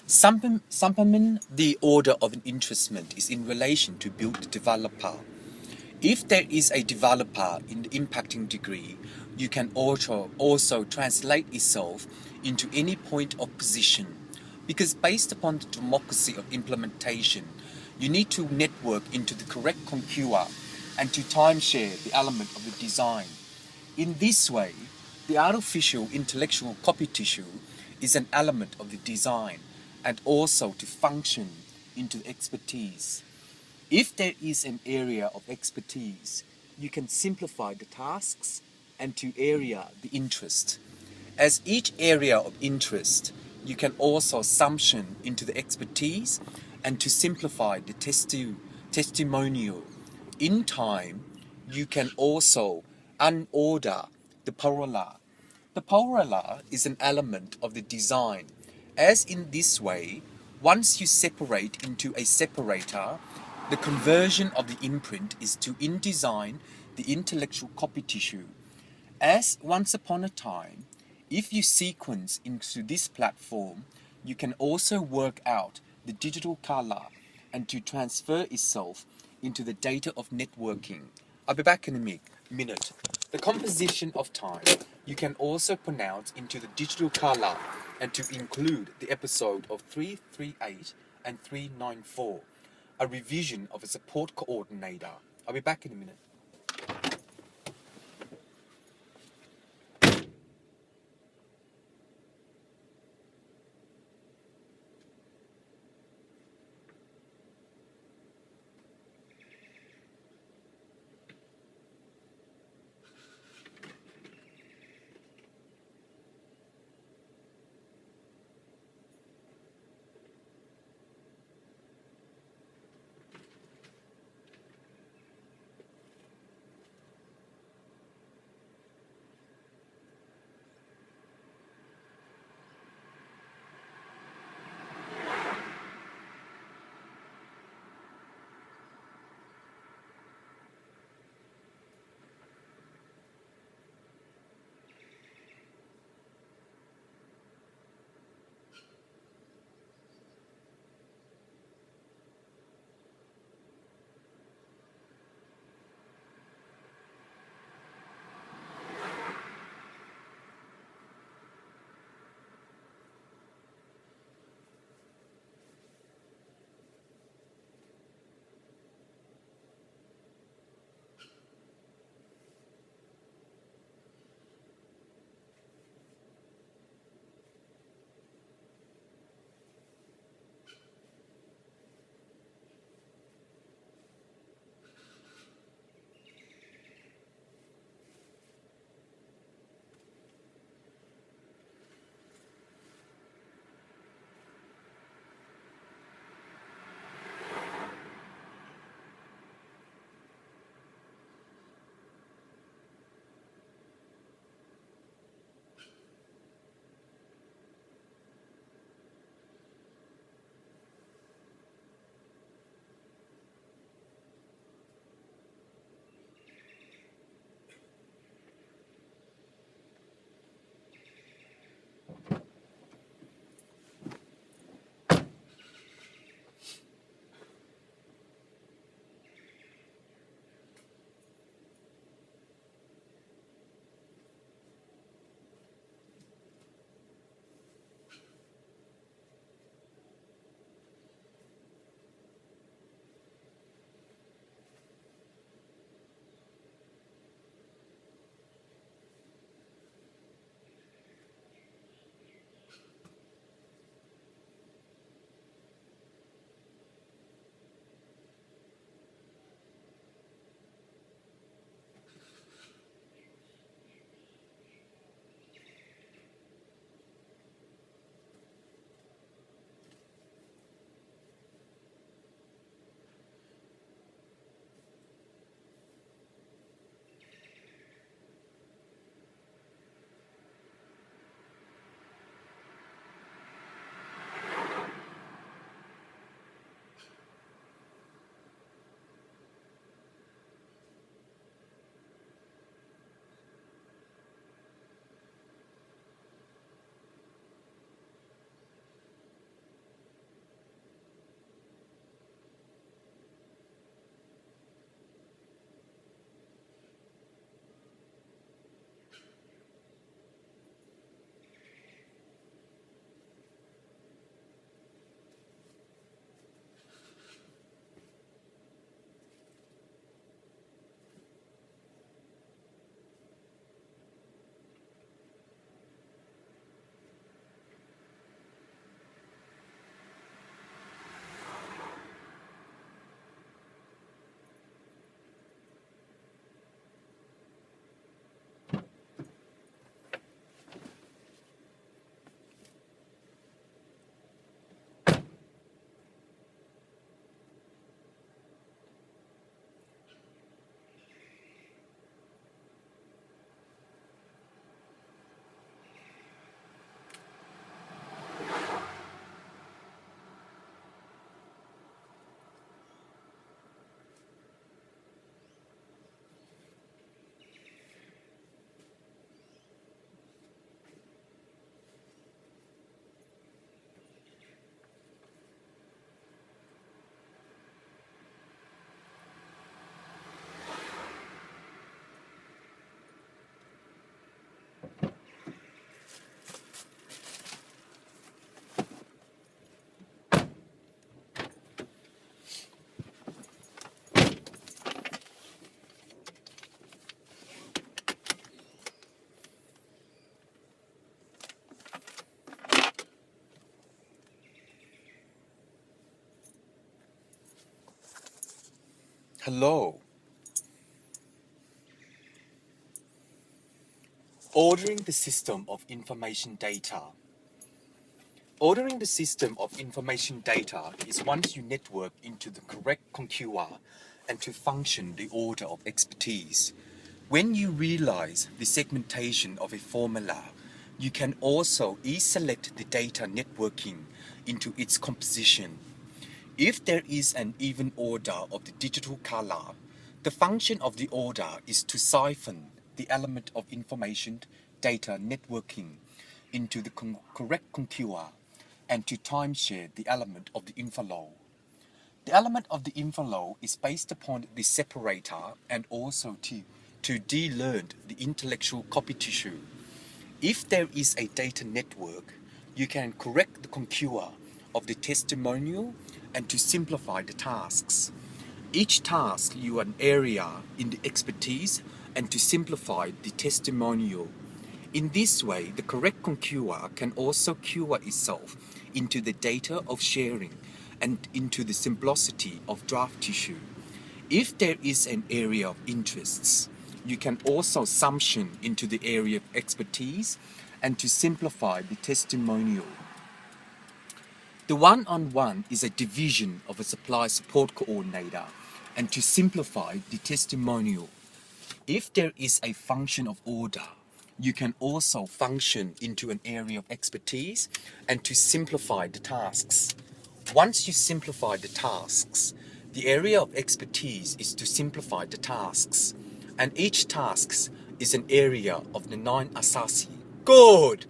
Supplement the order of an investment is in relation to build developer. If there is a developer in the impacting degree, you can also translate itself into any point of position. Because based upon the democracy of implementation, you need to network into the correct conqueror and to timeshare the element of the design. In this way, the artificial intellectual copy tissue is an element of the design and also to function into expertise. If there is an area of expertise, you can simplify the tasks and to area the interest. As each area of interest, you can also assumption into the expertise and to simplify the testimonial. In time, you can also unorder the parallel. The parallel is an element of the design. As in this way, once you separate into a separator, the conversion of the imprint is to InDesign the intellectual copy tissue. As once upon a time, if you sequence into this platform, you can also work out the digital color and to transfer itself into the data of networking. I'll be back in a minute. The composition of time you can also pronounce into the digital color and to include the episode of 338 and 394, a revision of a support coordinator. I'll be back in a minute. Hello. Ordering the system of information data. Ordering the system of information data is once you network into the correct conqueror and to function the order of expertise. When you realize the segmentation of a formula, you can also e-select the data networking into its composition. If there is an even order of the digital color, the function of the order is to siphon the element of information data networking into the correct conqueror and to timeshare the element of the inflow. The element of the inflow is based upon the separator and also to de-learn the intellectual copy tissue. If there is a data network, you can correct the conqueror of the testimonial and to simplify the tasks. Each task you an area in the expertise and to simplify the testimonial. In this way, the correct conqueror can also cure itself into the data of sharing and into the simplicity of draft tissue. If there is an area of interests, you can also summation into the area of expertise and to simplify the testimonial. The one-on-one is a division of a supply support coordinator and to simplify the testimonial. If there is a function of order, you can also function into an area of expertise and to simplify the tasks. Once you simplify the tasks, the area of expertise is to simplify the tasks, and each task is an area of the 9 asasi. Good!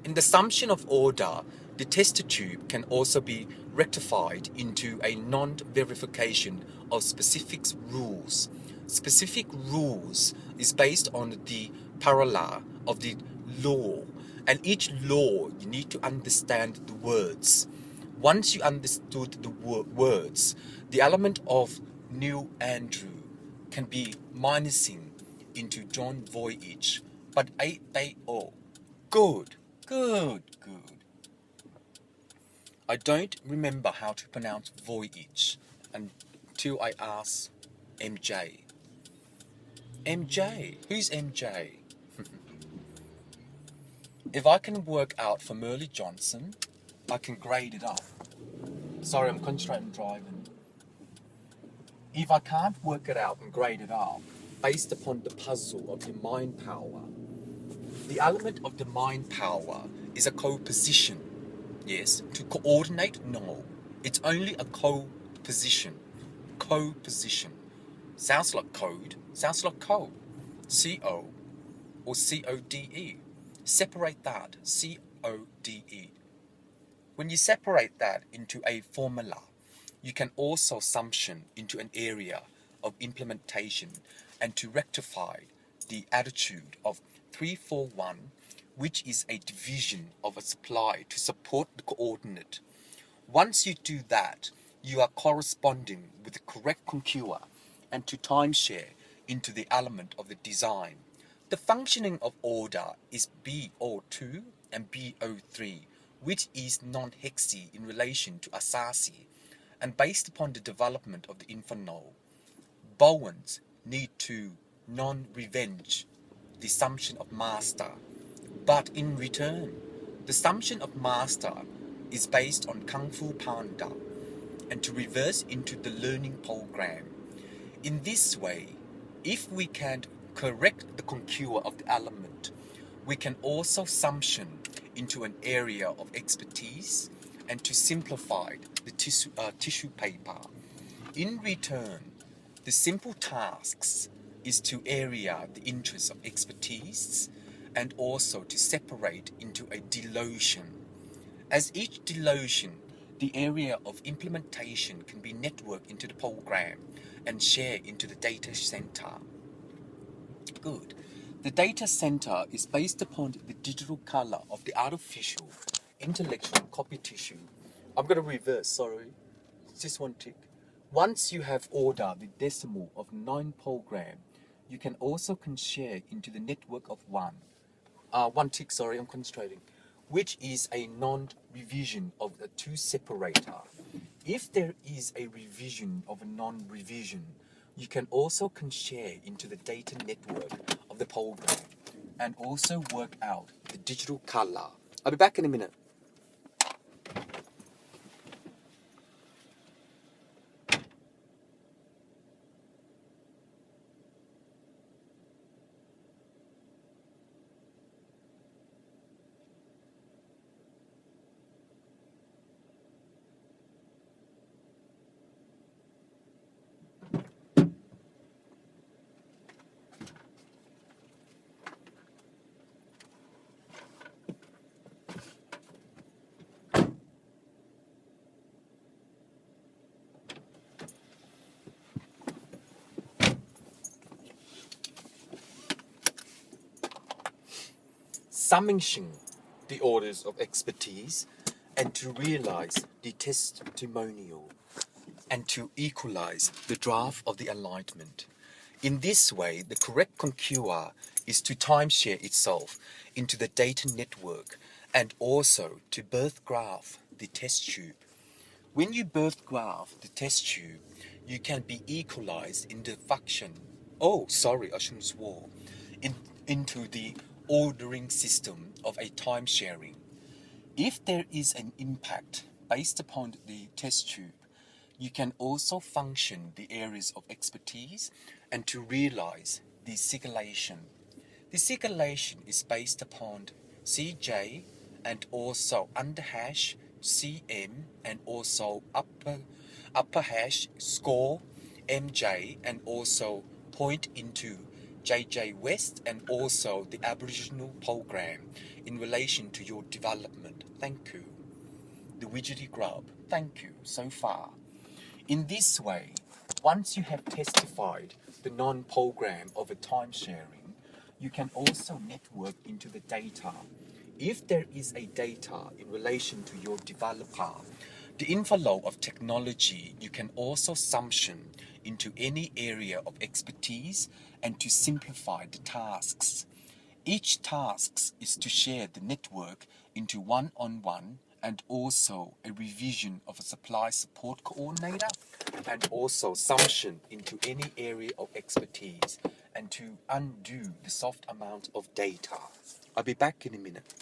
In the assumption of order, the tester tube can also be rectified into a non-verification of specific rules. Specific rules is based on the parallel of the law, and each law you need to understand the words. Once you understood the words, the element of New Andrew can be minusing into John Voyage, but they all. Good. I don't remember how to pronounce voyage until I ask MJ. MJ? Who's MJ? If I can work out for Merle Johnson, I can grade it up. Sorry, I'm concentrating driving. If I can't work it out and grade it up, based upon the puzzle of your mind power, the element of the mind power is a co-position. Yes, to coordinate, no. It's only a co-position. Co-position. Sounds like code, sounds like co. C-O or C-O-D-E. Separate that, C-O-D-E. When you separate that into a formula, you can also summation into an area of implementation and to rectify the attitude of 341, which is a division of a supply to support the coordinate. Once you do that, you are corresponding with the correct conqueror and to timeshare into the element of the design. The functioning of order is BO2 and BO3, which is non-hexy in relation to Asasi, and based upon the development of the infernal, Bowens need to non-revenge the assumption of master, but in return, the assumption of master is based on Kung Fu Panda and to reverse into the learning program. In this way, if we can correct the conqueror of the element, we can also summation into an area of expertise and to simplify the tissue paper. In return, the simple tasks is to area the interest of expertise and also to separate into a delusion. As each delusion, the area of implementation can be networked into the program and shared into the data center. Good. The data center is based upon the digital color of the artificial intellectual copy tissue. I'm going to reverse, sorry. Just one tick. Once you have ordered the decimal of 9 program, you can also share into the network of 1. One tick, sorry, I'm concentrating. Which is a non-revision of the 2 separator. If there is a revision of a non-revision, you can also share into the data network of the program and also work out the digital color. I'll be back in a minute. Summation the orders of expertise and to realize the testimonial and to equalize the draft of the alignment. In this way, the correct conquer is to timeshare itself into the data network and also to birth graph the test tube. When you birth graph the test tube, you can be equalized in the function. Oh, sorry, I shouldn't swear. Into the ordering system of a time sharing. If there is an impact based upon the test tube, you can also function the areas of expertise and to realize the sigillation. The sigillation is based upon CJ and also under hash CM and also upper hash score MJ and also point into JJ West and also the Aboriginal program in relation to your development. Thank you. The Widgety Grub. Thank you so far. In this way, once you have testified the non-program of a time sharing, you can also network into the data. If there is a data in relation to your developer, the inflow of technology, you can also summation into any area of expertise and to simplify the tasks. Each task is to share the network into one-on-one and also a revision of a supply support coordinator and also summation into any area of expertise and to undo the soft amount of data. I'll be back in a minute.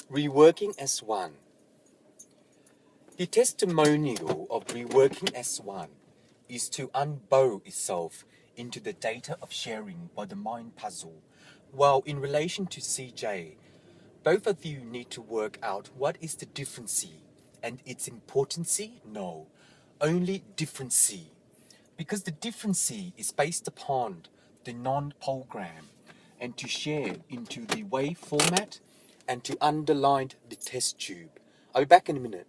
Reworking as one. The testimonial of reworking as one is to unbow itself into the data of sharing by the mind puzzle. While in relation to CJ, both of you need to work out what is the difference and its importance. No, only difference. Because the difference is based upon the non-program and to share into the wave format and to underline the test tube. I'll be back in a minute.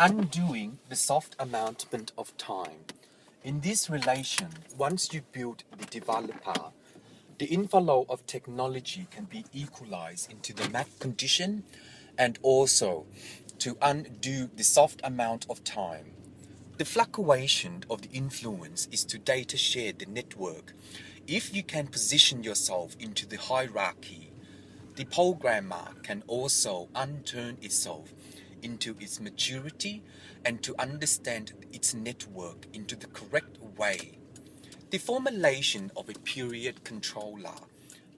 undoing the soft amountment of time. In this relation, once you build the developer, the inflow of technology can be equalized into the map condition and also to undo the soft amount of time. The fluctuation of the influence is to data share the network. If you can position yourself into the hierarchy, the programmer can also unturn itself into its maturity and to understand its network into the correct way. The formulation of a period controller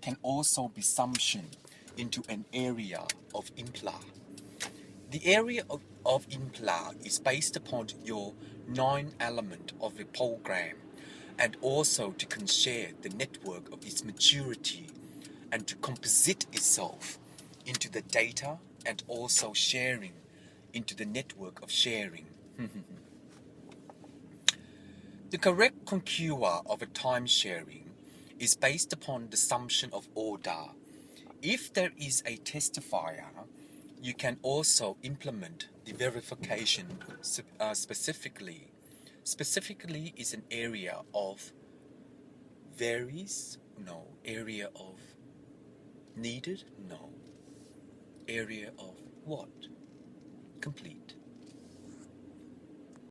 can also be summed into an area of impla. The area of impla is based upon your 9 element of a program and also to consider the network of its maturity and to composite itself into the data and also sharing into the network of sharing. The correct contour of a time sharing is based upon the assumption of order. If there is a testifier, you can also implement the verification specifically. Specifically is an area of varies, no. Area of needed, no. Area of what? Complete.